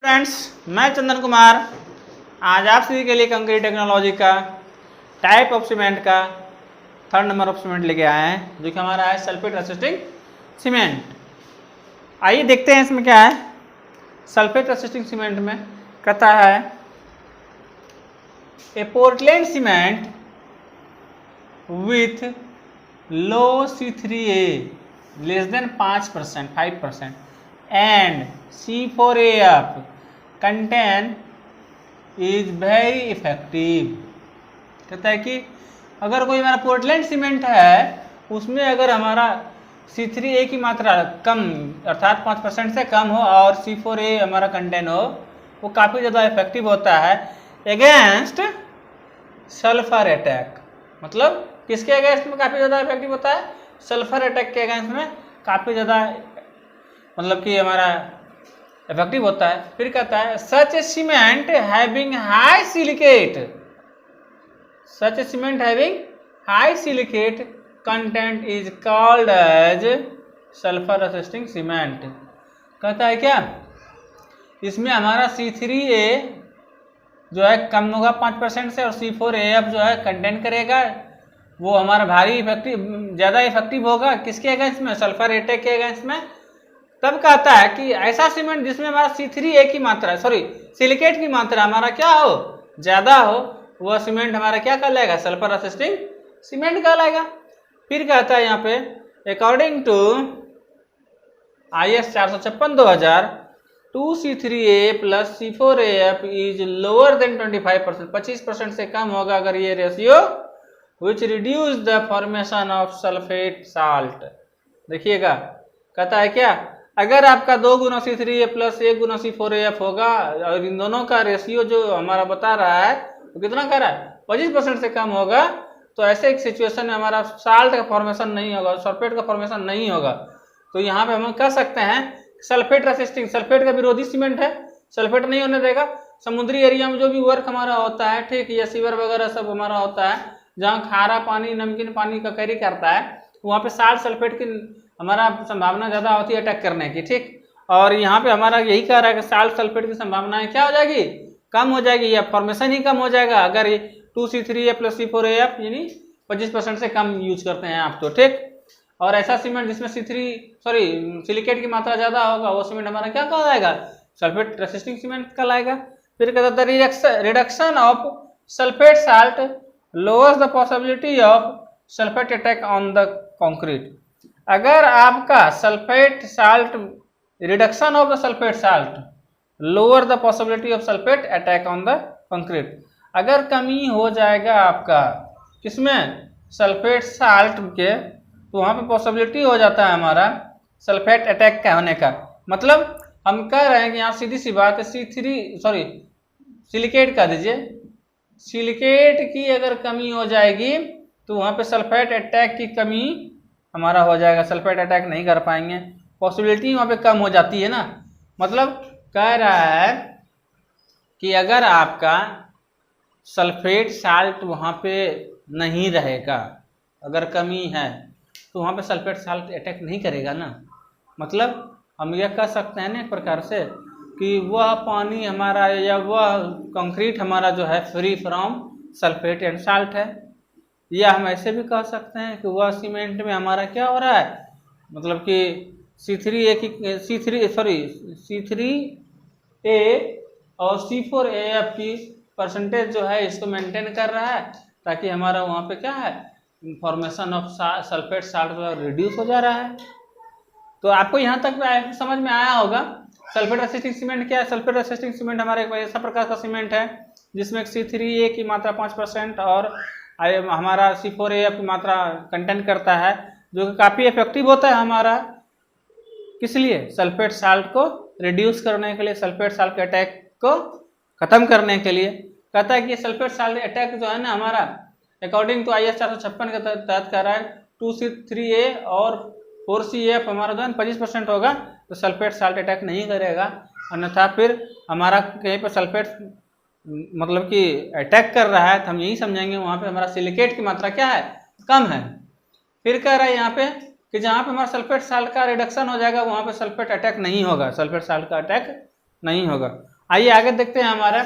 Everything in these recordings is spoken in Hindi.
फ्रेंड्स, मैं चंदन कुमार आज आप सभी के लिए कंक्रीट टेक्नोलॉजी का टाइप ऑफ सीमेंट का थर्ड नंबर ऑफ सीमेंट लेके आए हैं, जो कि हमारा है सल्फेट रेसिस्टिंग सीमेंट। आइए देखते हैं इसमें क्या है। सल्फेट रेसिस्टिंग सीमेंट में कहता है a Portland cement with low C3A less than 5% 5% and C4AF content is very effective. कहता है कि अगर कोई हमारा पोर्टलैंड सीमेंट है, उसमें अगर हमारा C3A की मात्रा कम अर्थात 5% से कम हो और C4A हमारा कंटेन हो, वो काफ़ी ज़्यादा इफेक्टिव होता है अगेंस्ट सल्फर अटैक। मतलब किसके अगेंस्ट में काफ़ी ज़्यादा इफेक्टिव होता है? सल्फर अटैक के अगेंस्ट में काफ़ी ज़्यादा मतलब कि हमारा इफेक्टिव होता है। फिर कहता है such cement having high silicate, such cement having high silicate content is called as sulphur resisting cement. कहता है क्या, इसमें हमारा C3A जो है कम होगा 5% से और C4AF जो है कंटेंट करेगा, वो हमारा भारी इफेक्टिव ज़्यादा इफेक्टिव होगा किसके अगेंस्ट में? सल्फर अटैक के अगेंस्ट में। तब कहता है कि ऐसा सीमेंट जिसमें हमारा C3A की मात्रा सिलिकेट की मात्रा हमारा क्या हो, ज़्यादा हो, वह सीमेंट हमारा क्या कहलाएगा? सल्फर रेसिस्टिंग सीमेंट कहलाएगा। फिर कहता है यहाँ पे according to IS 456/2000 2C3A plus C4AF is lower than 25%, 25% से कम होगा अगर ये ratio, which reduce the formation of sulphate salt. देखिएगा, कहता है क्या, अगर आपका 2 गुना C3A प्लस 1 गुना C4AF होगा और इन दोनों का रेशियो जो हमारा बता रहा है वो कितना कर रहा है? 25% से कम होगा, तो ऐसे एक सिचुएशन में हमारा साल्ट का फॉर्मेशन नहीं होगा, सल्फेट का फॉर्मेशन नहीं होगा। तो यहाँ पे हम कह सकते हैं सल्फेट रेसिस्टिंग, सल्फेट का विरोधी सीमेंट है, सल्फेट नहीं होने देगा। समुद्री एरिया में जो भी वर्क हमारा होता है, ठीक, या सीवर वगैरह सब हमारा होता है, जहाँ खारा पानी नमकीन पानी का कैरी करता है, वहाँ पे साल्ट सल्फेट की हमारा संभावना ज़्यादा होती है अटैक करने की, ठीक। और यहाँ पे हमारा यही कह रहा है कि साल्ट सल्फेट की संभावनाएं क्या हो जाएगी? कम हो जाएगी, या फॉर्मेशन ही कम हो जाएगा अगर ये 2C3A प्लस C4AF यानी 25% से कम यूज करते हैं आप, तो ठीक। और ऐसा सीमेंट जिसमें सिलिकेट की मात्रा ज़्यादा होगा, वो सीमेंट हमारा क्या कहलाएगा? सल्फेट रेसिस्टिंग सीमेंट कहलाएगा। फिर कहता है reduction of sulphate salt lowers the possibility of sulphate attack on the concrete. अगर आपका sulphate salt reduction of the sulphate salt lower the possibility of sulphate attack on the concrete, अगर कमी हो जाएगा आपका किसमें? सल्फेट साल्ट के, तो वहाँ पे पॉसिबिलिटी हो जाता है हमारा सल्फेट अटैक का होने का। मतलब हम कह रहे हैं कि यहाँ सीधी सी बात है, सिलिकेट कह दीजिए, सिलिकेट की अगर कमी हो जाएगी तो वहाँ पे सल्फेट अटैक की कमी हमारा हो जाएगा, सल्फेट अटैक नहीं कर पाएंगे, पॉसिबिलिटी वहाँ पे कम हो जाती है ना। मतलब कह रहा है कि अगर आपका सल्फेट साल्ट वहाँ पे नहीं रहेगा, अगर कमी है, तो वहाँ पे सल्फेट साल्ट अटैक नहीं करेगा ना। मतलब हम यह कह सकते हैं ना एक प्रकार से कि वह पानी हमारा या वह कंक्रीट हमारा जो है free from sulphate and salt है। या हम ऐसे भी कह सकते हैं कि वह सीमेंट में हमारा क्या हो रहा है, मतलब कि C3A और C4AF की परसेंटेज जो है इसको मेंटेन कर रहा है, ताकि हमारा वहाँ पे क्या है, formation of sulphate salt reduce हो जा रहा है। तो आपको यहाँ तक समझ में आया होगा सल्फेट रेसिस्टिंग सीमेंट क्या है। सल्फेट रेसिस्टिंग सीमेंट हमारा एक ऐसा प्रकार का सीमेंट है जिसमें C3A की मात्रा 5% और हमारा C4AF की मात्रा कंटेंट करता है, जो कि काफ़ी इफेक्टिव होता है हमारा किस लिए? सल्फेट साल्ट को रिड्यूस करने के लिए, सल्फेट साल्ट के अटैक को ख़त्म करने के लिए। कहता है कि सल्फेट साल्ट अटैक जो है ना हमारा अकॉर्डिंग टू IS 456 के तहत कह रहा है 2C3A और 4CF हमारा जो है 25% होगा तो सल्फेट साल्ट अटैक नहीं करेगा, अन्यथा फिर हमारा कहीं पर सल्फेट मतलब कि अटैक कर रहा है तो हम यही समझेंगे वहाँ पे हमारा सिलिकेट की मात्रा क्या है? कम है। फिर कह रहा है यहाँ पे कि जहाँ पे हमारा सल्फेट साल्ट का रिडक्शन हो जाएगा वहाँ पे सल्फेट अटैक नहीं होगा, सल्फेट साल्ट का अटैक नहीं होगा। आइए आगे देखते हैं हमारे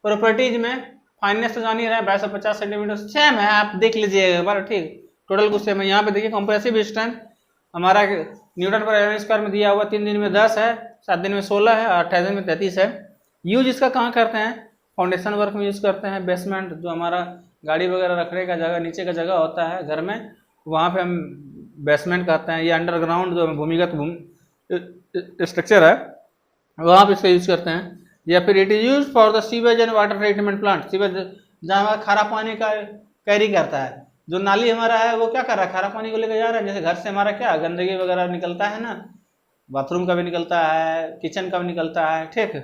प्रॉपर्टीज में। फाइननेस तो जान ही रहा है 250 सेंटीमीटर सेम है, आप देख लीजिएगा एक बार, ठीक। टोटल कुछ सेम है। यहाँ पे देखिए कंप्रेसिव स्ट्रेंथ हमारा न्यूटन पर एम स्क्वायर में दिया हुआ, 3 दिन में 10 है, 7 दिन में 16 है और 28 दिन में 33 है। यूज इसका कहाँ करते हैं? फाउंडेशन वर्क में यूज करते हैं। बेसमेंट जो हमारा गाड़ी वगैरह रखने का जगह, नीचे का जगह होता है घर में, वहाँ पे हम बेसमेंट कहते हैं। या अंडरग्राउंड जो भूमिगत स्ट्रक्चर है वहाँ पे इसका यूज करते हैं। या फिर it is use for the sewage and water treatment plant. Sewage जहाँ हमारा खारा पानी का कैरी करता है, जो नाली हमारा है वो क्या कर रहा है, खारा पानी को लेकर जा रहा है। जैसे घर से हमारा क्या गंदगी वगैरह निकलता है ना, बाथरूम का भी निकलता है, किचन का भी निकलता है, ठीक।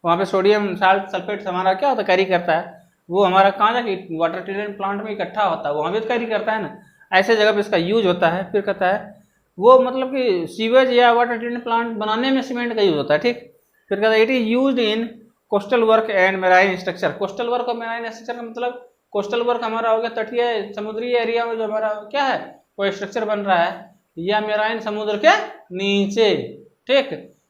वहाँ पे सोडियम साल्ट सल्फेट हमारा क्या होता है, कैरी करता है। वो हमारा कहाँ जाके वाटर ट्रीटमेंट प्लांट में इकट्ठा होता है, वहाँ भी तो कैरी करता है ना। ऐसे जगह पे इसका यूज होता है। फिर कहता है वो मतलब कि सीवेज या वाटर ट्रीटमेंट प्लांट बनाने में सीमेंट का यूज होता है, ठीक। फिर कहता है it is used in coastal work and marine structure. Coastal work और मेराइन स्ट्रक्चर का मतलब कोस्टल वर्क हमारा हो गया तटीय समुद्री एरिया में जो हमारा क्या है कोई स्ट्रक्चर बन रहा है, या मेराइन समुद्र के नीचे, ठीक।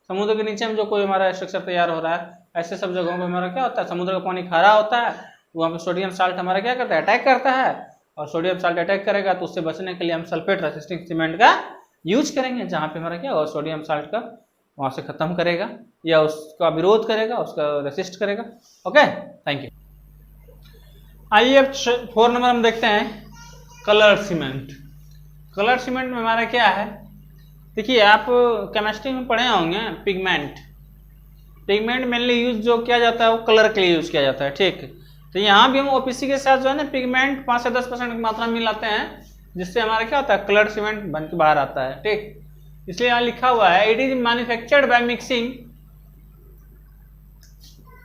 समुद्र के नीचे में जो कोई हमारा स्ट्रक्चर तैयार हो रहा है, ऐसे सब जगहों पे हमारा क्या होता है, समुद्र का पानी खारा होता है, वहाँ पे सोडियम साल्ट हमारा क्या करता है, अटैक करता है। और सोडियम साल्ट अटैक करेगा तो उससे बचने के लिए हम सल्फेट रेसिस्टिंग सीमेंट का यूज करेंगे, जहाँ पे हमारा क्या होगा सोडियम साल्ट का वहाँ से खत्म करेगा या उसका विरोध करेगा, उसका रेसिस्ट करेगा। Okay, thank you. आइए अब 4 नंबर हम देखते हैं कलर सीमेंट। कलर सीमेंट में हमारा क्या है, देखिए आप केमिस्ट्री में पढ़े होंगे पिगमेंट। पिगमेंट मेनली यूज जो किया जाता है वो कलर के लिए यूज किया जाता है, ठीक। तो यहाँ भी हम ओपीसी के साथ जो है ना पिगमेंट 5 से 10% की मात्रा में मिलाते हैं, जिससे हमारा क्या होता है कलर सीमेंट बन के बाहर आता है, ठीक। इसलिए यहाँ लिखा हुआ है it is manufactured by mixing,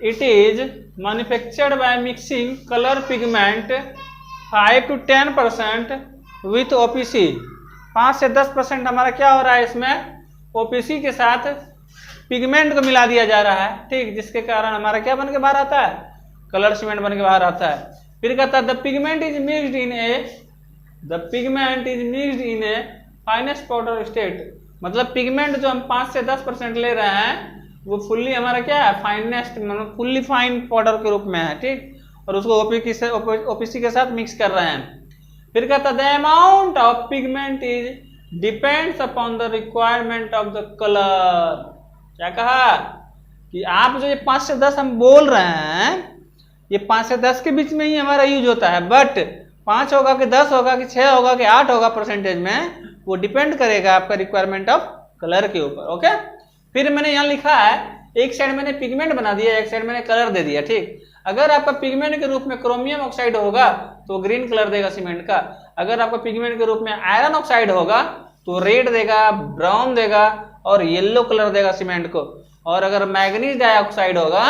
it is manufactured by mixing colour pigment 5 to 10% with OPC. 5 से 10% हमारा क्या हो रहा है इसमें ओपीसी के साथ पिगमेंट को मिला दिया जा रहा है, ठीक। जिसके कारण हमारा क्या बन के बाहर आता है, कलर सीमेंट बन के बाहर आता है। फिर कहता है the pigment is mixed in A finest powder state. मतलब पिगमेंट जो हम 5 से 10% ले रहे हैं वो फुल्ली हमारा क्या है फाइनेस्ट, मतलब फुल्ली फाइन पाउडर के रूप में है, ठीक। और उसको ओपीसी के साथ मिक्स कर रहे हैं। फिर कहता है the amount of pigment is depends upon the requirement of the colour. क्या कहा कि आप जो ये 5 से 10 हम बोल रहे हैं, ये 5 से 10 के बीच में ही हमारा यूज होता है, बट 5 होगा कि 10 होगा कि 6 होगा कि 8 होगा परसेंटेज में, वो डिपेंड करेगा आपका रिक्वायरमेंट ऑफ कलर के ऊपर। ओके, फिर मैंने यहाँ लिखा है एक साइड मैंने पिगमेंट बना दिया, एक साइड मैंने कलर दे दिया, ठीक। अगर आपका पिगमेंट के रूप में क्रोमियम ऑक्साइड होगा तो ग्रीन कलर देगा सीमेंट का। अगर आपका पिगमेंट के रूप में आयरन ऑक्साइड होगा तो रेड देगा, ब्राउन देगा और येलो कलर देगा सीमेंट को। और अगर मैग्नीज डाइऑक्साइड होगा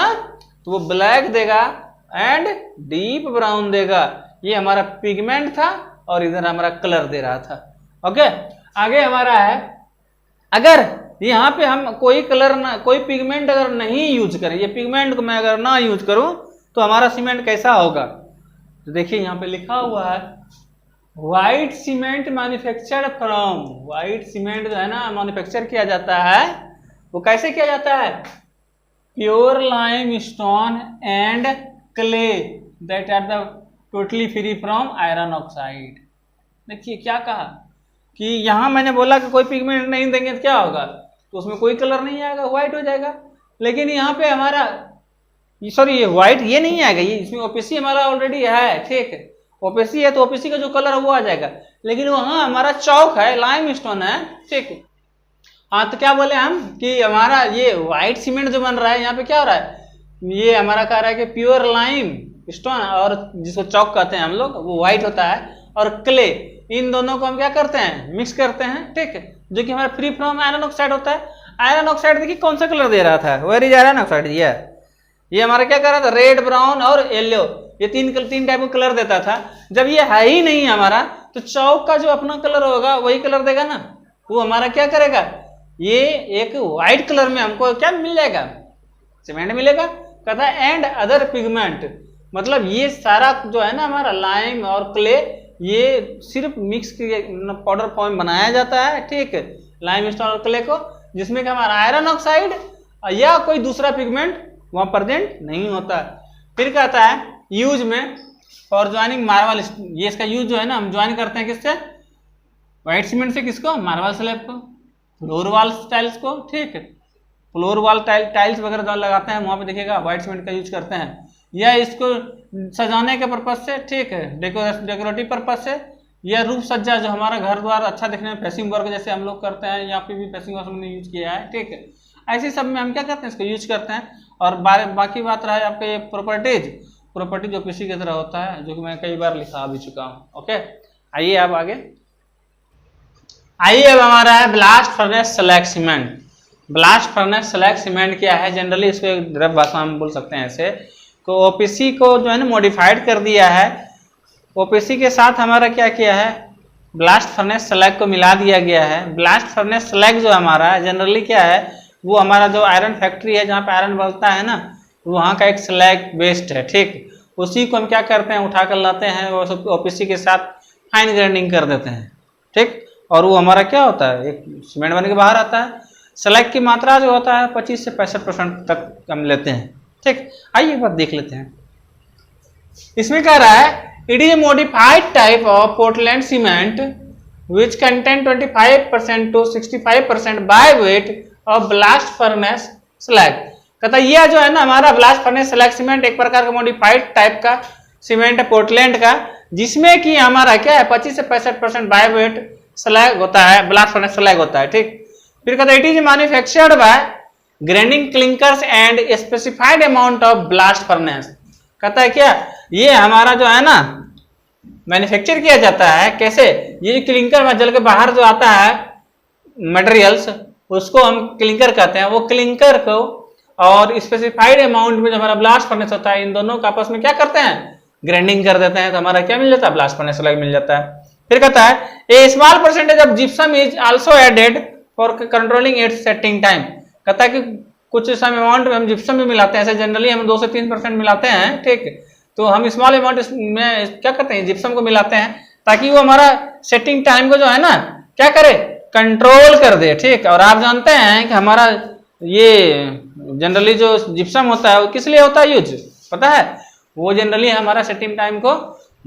तो वो ब्लैक देगा एंड डीप ब्राउन देगा। ये हमारा पिगमेंट था और इधर हमारा कलर दे रहा था। ओके, आगे हमारा है अगर यहाँ पे हम कोई कलर ना कोई पिगमेंट अगर नहीं यूज करें, ये पिगमेंट को मैं अगर ना यूज करूं तो हमारा सीमेंट कैसा होगा। तो देखिए यहाँ पे लिखा हुआ है white cement manufactured from. White cement जो है ना मैन्युफैक्चर किया जाता है, वो कैसे किया जाता है, pure lime stone and clay that are the totally free from iron oxide. देखिए क्या कहा कि यहाँ मैंने बोला कि कोई पिगमेंट नहीं देंगे तो क्या होगा, तो उसमें कोई कलर नहीं आएगा, व्हाइट हो जाएगा। लेकिन यहाँ पे हमारा सॉरी ये व्हाइट ये नहीं आएगा, ये इसमें ओपीसी हमारा ऑलरेडी है, ठीक। ओपीसी है तो ओपीसी का जो कलर है वो आ जाएगा। लेकिन वहाँ हमारा चौक है, लाइम स्टोन है, ठीक। हाँ, तो क्या बोले हम कि हमारा ये व्हाइट सीमेंट जो बन रहा है यहाँ पे क्या हो रहा है, ये हमारा कह रहा है कि प्योर लाइम स्टोन और जिसको चौक कहते हैं हम लोग, वो व्हाइट होता है, और क्ले, इन दोनों को हम क्या करते हैं मिक्स करते हैं, ठीक, जो कि हमारा फ्री फ्रॉम आयरन ऑक्साइड होता है। आयरन ऑक्साइड देखिए कौन सा कलर दे रहा था, वेर इज आयरन ऑक्साइड, ये हमारा क्या कर रहा था, रेड, ब्राउन और येलो, ये तीन टाइप का कलर देता था। जब ये है ही नहीं हमारा तो चौक का जो अपना कलर होगा वही कलर देगा ना, वो हमारा क्या करेगा, ये एक व्हाइट कलर में हमको क्या मिल जाएगा, सीमेंट मिलेगा। कहता है एंड अदर पिगमेंट, मतलब ये सारा जो है ना हमारा लाइम और क्ले, ये सिर्फ मिक्स पाउडर फॉर्म बनाया जाता है, ठीक, लाइम स्टोन और क्ले को, जिसमें कि हमारा आयरन ऑक्साइड या कोई दूसरा पिगमेंट वहां प्रेजेंट नहीं होता है। फिर कहता है यूज में फॉर ज्वाइनिंग मार्बल, ये इसका यूज जो है ना हम ज्वाइन करते हैं किससे, व्हाइट सीमेंट से, किसको, मार्बल स्लैब को, फ्लोर वॉल टाइल्स को, ठीक है, फ्लोर वॉल टाइल्स वगैरह जो लगाते हैं वहां पे देखिएगा व्हाइट सीमेंट का यूज करते हैं, या इसको सजाने के पर्पज से, ठीक है, डेकोरेटिव पर्पज से, या रूप सज्जा जो हमारा घर द्वार अच्छा दिखने में फेसिंग वर्क जैसे हम लोग करते हैं, यहाँ पे भी फेसिंग वर्क हमने यूज किया है, ठीक है, ऐसे सब में हम क्या करते हैं, इसको यूज करते हैं। और बाकी बात रहा है आपके ये प्रॉपर्टी जो किसी की तरह होता है, जो कि मैं कई बार लिखा भी चुका हूँ। ओके, आइए अब आगे, आइए अब हमारा है blast furnace slag cement. Blast furnace slag cement क्या है, जनरली इसको एक द्रव भाषा में बोल सकते हैं ऐसे, तो ओपीसी को जो है ना मॉडिफाइड कर दिया है, ओपीसी के साथ हमारा क्या किया है, ब्लास्ट फर्नेस स्लैग को मिला दिया गया है। ब्लास्ट फर्नेस स्लैग जो हमारा है जनरली क्या है, वो हमारा जो आयरन फैक्ट्री है जहाँ पे आयरन बनता है ना, वहाँ का एक स्लैग वेस्ट है, ठीक, उसी को हम क्या करते हैं, उठा कर लाते हैं, वो सब ओपीसी के साथ फाइन ग्राइंडिंग कर देते हैं, ठीक, और वो हमारा क्या होता है, एक सीमेंट बन के बाहर आता है। स्लैग की मात्रा जो होता है 25 से 65% तक हम लेते हैं, ठीक। आइए बात देख लेते हैं, इसमें कह रहा है it is a modified type of Portland cement which contain 25% to 65% by weight of blast furnace slag. कहता है यह जो है ना हमारा ब्लास्ट फर्नेस स्लैग सीमेंट एक प्रकार का मॉडिफाइड टाइप का सीमेंट है पोर्टलैंड का, जिसमें कि हमारा क्या है 25 से 65% बाय वेट स्लैग होता है, ब्लास्ट फर्नेस स्लैग होता है, ठीक। फिर कहता है it is manufactured by grinding clinkers and specified amount of blast furnace. कहता है क्या, ये हमारा जो है ना मैन्युफैक्चर किया जाता है कैसे, ये जो क्लिंकर में जल के बाहर जो आता है मटेरियल्स, उसको हम क्लिंकर कहते हैं, वो क्लिंकर को और स्पेसिफाइड अमाउंट में जो हमारा ब्लास्ट फर्नेस होता है, इन दोनों का आपस में क्या करते हैं, ग्राइंडिंग कर देते हैं, तो हमारा क्या मिल जाता है, ब्लास्ट फर्नेस स्लैग मिल जाता है। फिर कहता है a small percentage of gypsum is also added for controlling its setting time. कहता है कि कुछ सम अमाउंट में हम जिप्सम भी मिलाते हैं, ऐसे जनरली हम 2 से 3% मिलाते हैं, ठीक, तो हम स्मॉल अमाउंट में क्या करते हैं, जिप्सम को मिलाते हैं, ताकि वो हमारा सेटिंग टाइम को जो है ना क्या करे, कंट्रोल कर दे, ठीक। और आप जानते हैं कि हमारा ये जनरली जो जिप्सम होता है वो किस लिए होता है यूज, पता है, वो जनरली हमारा सेटिंग टाइम को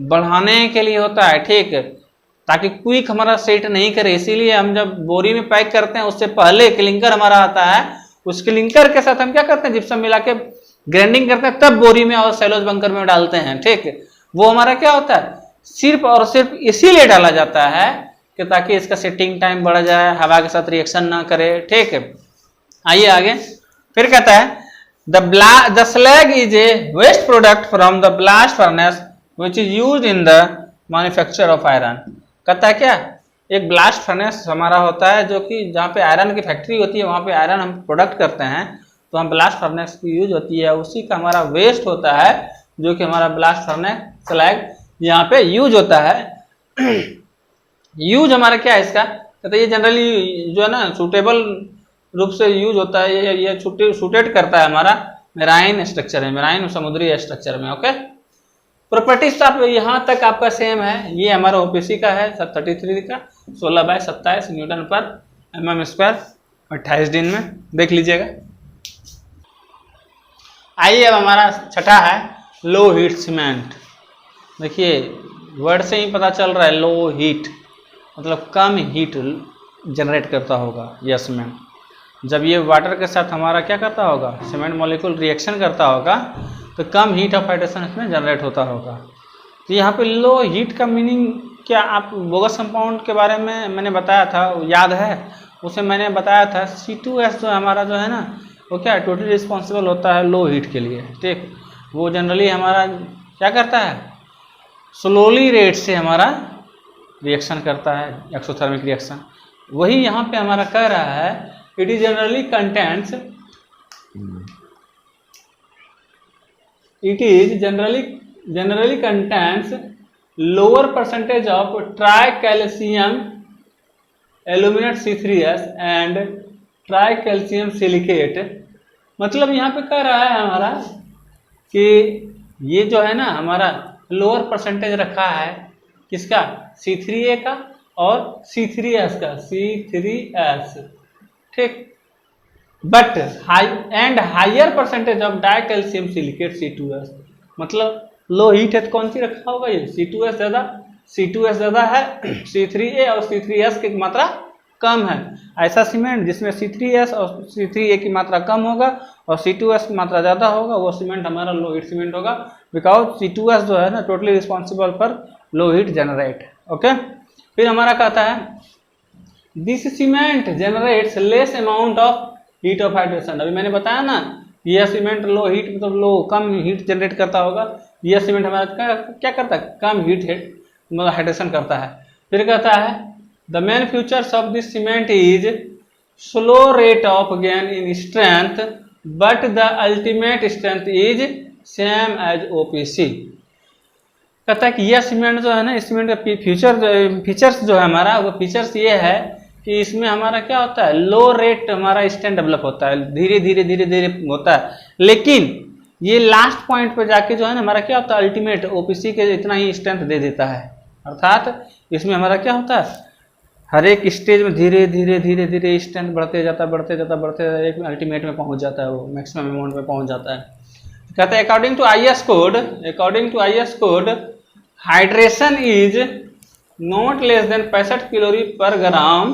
बढ़ाने के लिए होता है, ठीक, ताकि क्विक हमारा सेट नहीं करे, इसीलिए हम जब बोरी में पैक करते हैं उससे पहले क्लिंकर हमारा आता है, उस क्लिंकर के साथ हम क्या करते हैं, जिप्सम मिला के ग्राइंडिंग करते हैं, तब बोरी में और सेलोज बंकर में डालते हैं, ठीक। वो हमारा क्या होता है, सिर्फ और सिर्फ इसीलिए डाला जाता है कि ताकि इसका सेटिंग टाइम बढ़ जाए, हवा के साथ रिएक्शन ना करे, ठीक है। आइए आगे, फिर कहता है the slag is a waste product from the blast furnace which is used in the manufacture of iron. कहता है क्या, एक ब्लास्ट फर्नेस हमारा होता है जो कि जहाँ पे आयरन की फैक्ट्री होती है, वहाँ पे आयरन हम प्रोडक्ट करते हैं, तो हम ब्लास्ट फर्नेस की यूज होती है, उसी का हमारा वेस्ट होता है जो कि हमारा ब्लास्ट फर्नेस स्लैग यहाँ पे यूज होता है। यूज हमारा क्या है इसका, कहते हैं ये जनरली जो है ना सूटेबल रूप से यूज होता है, ये सूटेड करता है हमारा मेराइन स्ट्रक्चर में, मेराइन समुद्री स्ट्रक्चर में। ओके, प्रॉपर्टीज आप यहाँ तक आपका सेम है, ये हमारा ओपीसी का है 33 का 16/27 न्यूटन पर mm², 28 दिन में देख लीजिएगा। आइए अब हमारा छठा है लो हीट सीमेंट। देखिए वर्ड से ही पता चल रहा है, लो हीट मतलब कम हीट जनरेट करता होगा यह सीमेंट। जब ये वाटर के साथ हमारा क्या करता होगा, सीमेंट मॉलिक्यूल रिएक्शन करता होगा, तो कम हीट ऑफ हाइड्रेशन इसमें जनरेट होता होगा। तो यहाँ पे लो हीट का मीनिंग क्या, आप बोगस कंपाउंड के बारे में मैंने बताया था, याद है, उसे मैंने बताया था C2S जो हमारा जो है ना, वो क्या टोटली रिस्पॉन्सिबल होता है लो हीट के लिए, ठीक। वो जनरली हमारा क्या करता है, स्लोली रेट से हमारा रिएक्शन करता है, एक्सोथर्मिक रिएक्शन। वही यहाँ पे हमारा कह रहा है it is generally contents, it is generally contains lower percentage of tricalcium aluminate C3S and tricalcium silicate। मतलब यहाँ पे कह रहा है हमारा कि ये जो है ना हमारा लोअर परसेंटेज रखा है किसका, C3A का और C3S का, C3S, ठीक। But higher percentage of dicalcium silicate C2S, मतलब लो हीट है तो कौन सी रखा होगा ये C2S ज़्यादा है, C3A और C3S की मात्रा कम है। ऐसा सीमेंट जिसमें C3S और C3A की मात्रा कम होगा और C2S की मात्रा ज़्यादा होगा, वो सीमेंट हमारा लो हीट सीमेंट होगा, बिकॉज C2S जो है ना totally responsible for low heat generate. Okay, फिर हमारा कहता है this cement generates less amount of heat of hydration. अभी मैंने बताया ना यह सीमेंट लो हीट मतलब लो कम हीट जनरेट करता होगा, यह सीमेंट हमारा क्या करता है, कम हीट मतलब हाइड्रेशन करता है। फिर कहता है the main features of this cement is slow rate of gain in strength but the ultimate strength is same as OPC। कहता है कि यह सीमेंट जो है ना, इस सीमेंट का फीचर्स जो है हमारा, वो फीचर्स ये है कि इसमें हमारा क्या होता है, लो रेट हमारा स्ट्रेंथ डेवलप होता है, धीरे धीरे होता है, लेकिन ये लास्ट पॉइंट पे जाके जो है ना हमारा क्या होता है, अल्टीमेट OPC के इतना ही स्ट्रेंथ दे देता है। अर्थात इसमें हमारा क्या होता है, हर एक स्टेज में धीरे धीरे स्ट्रेंथ बढ़ते जाता एक अल्टीमेट में पहुंच जाता है, वो मैक्सिमम अमाउंट में पहुंच जाता है। कहते हैं अकॉर्डिंग to IS code hydration is not less than 65 calorie per gram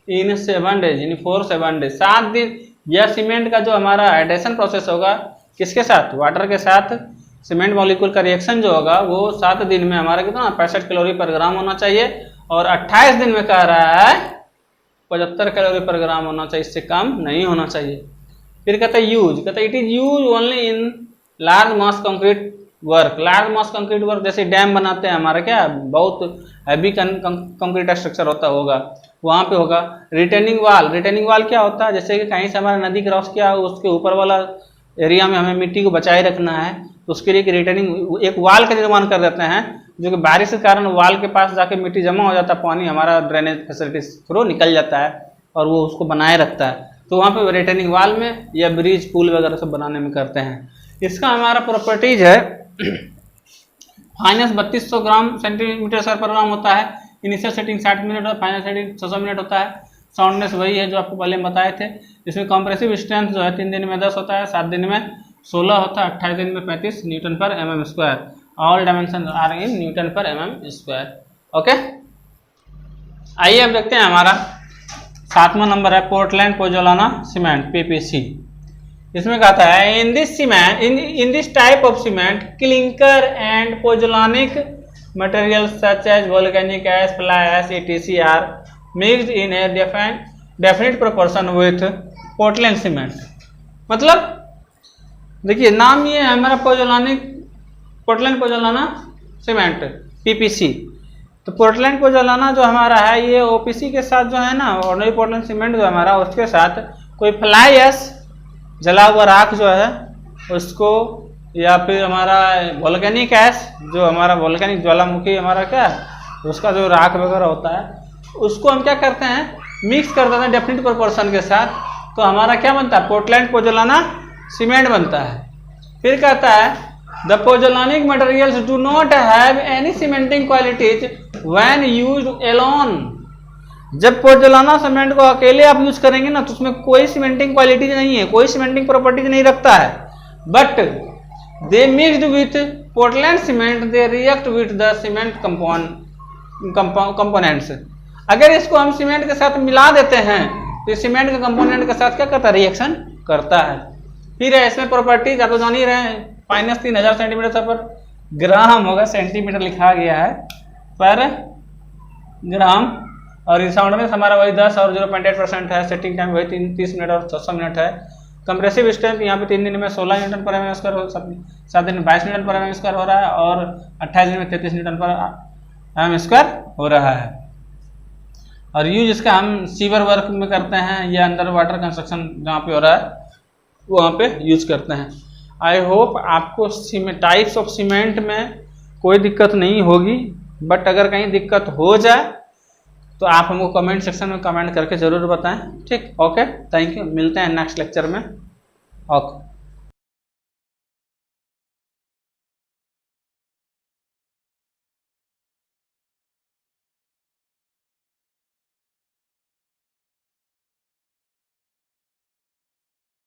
in 7 days, in 4-7 days, 7 दिन। यह सीमेंट का जो हमारा हाइड्रेशन प्रोसेस होगा किसके साथ, वाटर के साथ सीमेंट मॉलिक्यूल का रिएक्शन जो होगा वो 7 दिन में हमारा कितना 65 कैलोरी पर ग्राम होना चाहिए, और 28 दिन में कह रहा है 75 कैलोरी पर ग्राम होना चाहिए, इससे कम नहीं होना चाहिए। फिर कहता है it is use only in large mass concrete work. Large mass concrete work जैसे डैम बनाते हैं हमारा, क्या बहुत हैवी कंक्रीट स्ट्रक्चर होगा वहाँ पे होगा। रिटेनिंग वाल क्या होता है, जैसे कि कहीं से हमारा नदी क्रॉस किया उसके ऊपर वाला एरिया में हमें मिट्टी को बचाए रखना है, तो उसके लिए रिटेनिंग एक वाल का निर्माण कर देते हैं, जो कि बारिश के कारण वाल के पास जाके मिट्टी जमा हो जाता है, पानी हमारा ड्रेनेज फैसिलिटी थ्रू निकल जाता है और वो उसको बनाए रखता है। तो वहाँ पे रिटेनिंग वाल में या ब्रिज पुल वगैरह सब बनाने में करते हैं। इसका हमारा प्रॉपर्टीज है फाइनेंस 3200 ग्राम सेंटीमीटर स्क्वायर पर ग्राम होता है, इनिशियल सेटिंग 60 मिनट और फाइनल सेटिंग 600 मिनट होता है। साउंडनेस वही है जो आपको पहले हम बताए थे। इसमें कॉम्प्रेसिव स्ट्रेंथ जो है 3 दिन में 10 होता है, 7 दिन में 16 होता है, 28 दिन में 35 newton per mm square. All dimension are in newton per mm square. Okay, आइए अब देखते हैं हमारा 7वां नंबर है पोर्टलैंड पोजोलाना सीमेंट PPC। इसमें कहता है in this type of cement clinker and pozzolanic material such as volcanic ash, fly ash, etc are mixed in a definite proportion with Portland cement. मतलब देखिए नाम ये है हमारा पोर्टलैंड पोजोलाना सीमेंट PPC। तो पोर्टलैंड पोजोलाना जो हमारा है ये OPC के साथ जो है ना, ऑर्डिनरी पोर्टलैंड सीमेंट जो हमारा उसके साथ कोई फ्लाई एश जला हुआ राख जो है उसको, या फिर हमारा वोल्केनिक एश जो हमारा वोल्केनिक ज्वालामुखी हमारा क्या उसका जो राख वगैरह होता है उसको हम क्या करते हैं मिक्स कर देते हैं डेफिनेट प्रोपोर्शन के साथ, तो हमारा क्या बनता है पोर्टलैंड पोजोलाना सीमेंट बनता है। फिर कहता है the pozzolanic materials do not have any cementing qualities when used alone. जब पोर्टलाना सीमेंट को अकेले आप यूज करेंगे ना तो उसमें कोई सीमेंटिंग क्वालिटीज नहीं है, कोई सीमेंटिंग प्रॉपर्टीज नहीं रखता है, but they mixed with Portland cement they react with the cement components. अगर इसको हम सीमेंट के साथ मिला देते हैं तो सीमेंट के कंपोनेंट के साथ क्या करता है रिएक्शन करता है। फिर है इसमें प्रॉपर्टीज आप तो जान ही रहे हैं, माइनस 3000 सेंटीमीटर पर ग्राम होगा, सेंटीमीटर लिखा गया है पर ग्राम, और साउंड में हमारा वही 10 और 0.8% है। सेटिंग टाइम वही 30 मिनट और 600 मिनट है। कंप्रेसिव स्ट्रेंथ यहाँ पे 3 दिन में 16 न्यूटन पर mm स्क्वायर, 7 दिन में 22 न्यूटन पर mm स्क्वायर हो रहा है, और 28 दिन में 33 न्यूटन पर mm स्क्वायर हो रहा है। और यूज इसका हम सीवर वर्क में करते हैं या अंडर वाटर कंस्ट्रक्शन जहाँ पे हो रहा है वहाँ पे यूज करते हैं। आई होप आपको टाइप्स ऑफ सीमेंट में कोई दिक्कत नहीं होगी, बट अगर कहीं दिक्कत हो जाए तो आप हमको कमेंट सेक्शन में कमेंट करके ज़रूर बताएं। ठीक, ओके, थैंक यू, मिलते हैं नेक्स्ट लेक्चर में। ओके।